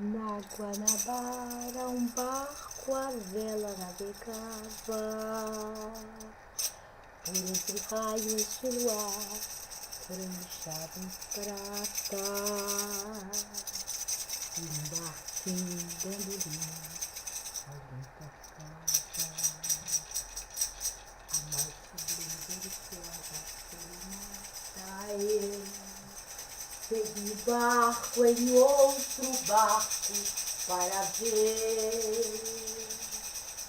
Na Guanabara um barco a vela navegava, por entre raios de luar, franjado em prata, e um barquinho bandolim, alguém tocava, a mais sublime deliciosa serenata. Segui o barco em outro barco para ver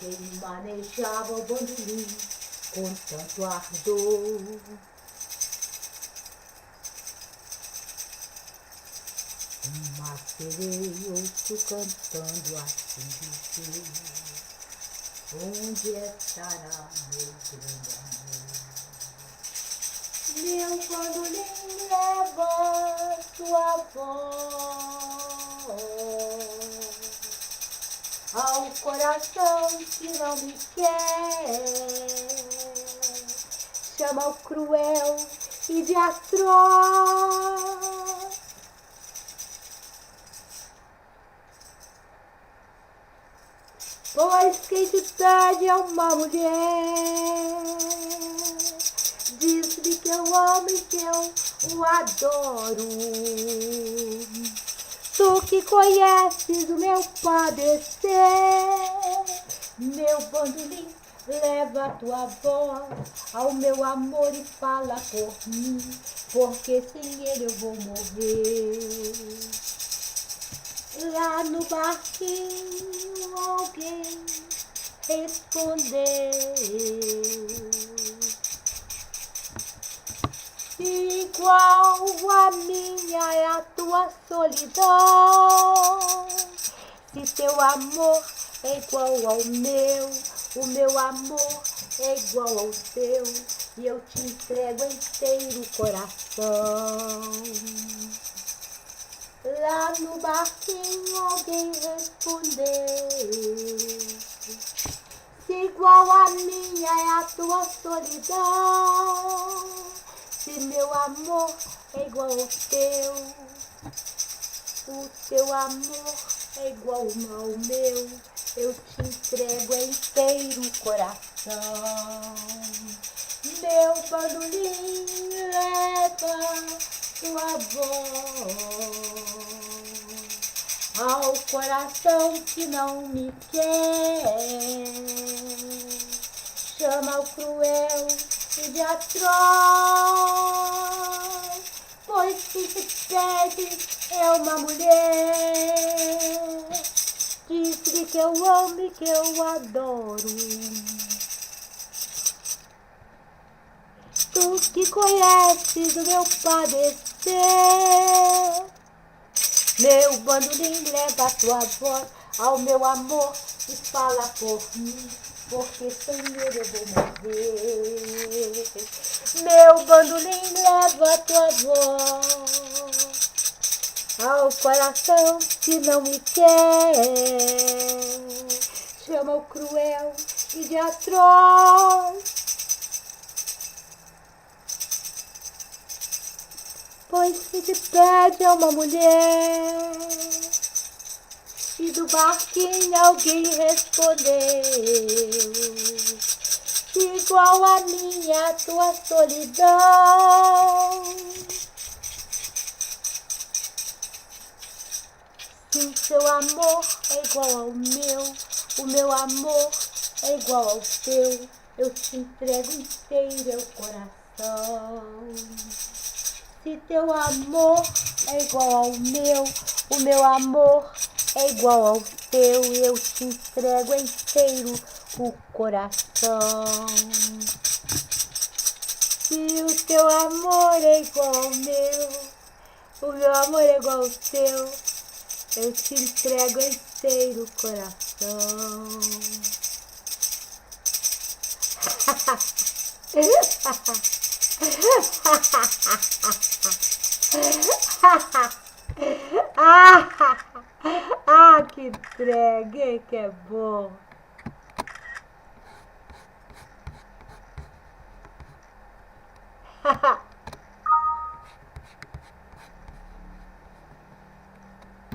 quem manejava o bandolim com tanto ardor. Uma sereia, outro cantando assim dizer: onde estará meu grande amor? Meu bandolim leva tua voz ao coração que não me quer, chama o cruel e de atroz. Pois quem te pede é uma mulher, diz-lhe que eu amo e que eu o adoro. Tu que conheces o meu padecer, meu bandolim, leva a tua voz ao meu amor e fala por mim, porque sem ele eu vou morrer. Lá no barquinho alguém respondeu: igual a minha é a tua solidão. Se teu amor é igual ao meu, o meu amor é igual ao teu, e eu te entrego inteiro o coração. Lá no barquinho alguém respondeu: se igual a minha é a tua solidão, se meu amor é igual ao teu, o teu amor é igual ao meu, eu te entrego inteiro o coração. Meu bandolim, leva tua voz ao coração que não me quer, chama o cruel e de atroz. Pois que te pede é uma mulher, diz-lhe que eu amo e que eu adoro. Tu que conheces o meu padecer, meu bandolim, leva a tua voz ao meu amor e fala por mim, porque sem ele eu vou morrer. Meu bandolim, leva a tua voz ao coração que não me quer, chama o cruel e de atroz. Pois que te pede é uma mulher, e do barquinho alguém respondeu: igual a minha, a tua solidão. Se o seu amor é igual ao meu, o meu amor é igual ao teu, eu te entrego inteiro o coração. Se teu amor é igual ao meu, o meu amor é igual ao teu, eu te entrego inteiro o coração. Se o teu amor é igual ao meu, o meu amor é igual ao teu, eu te entrego inteiro o coração. Que entregue, que é bom.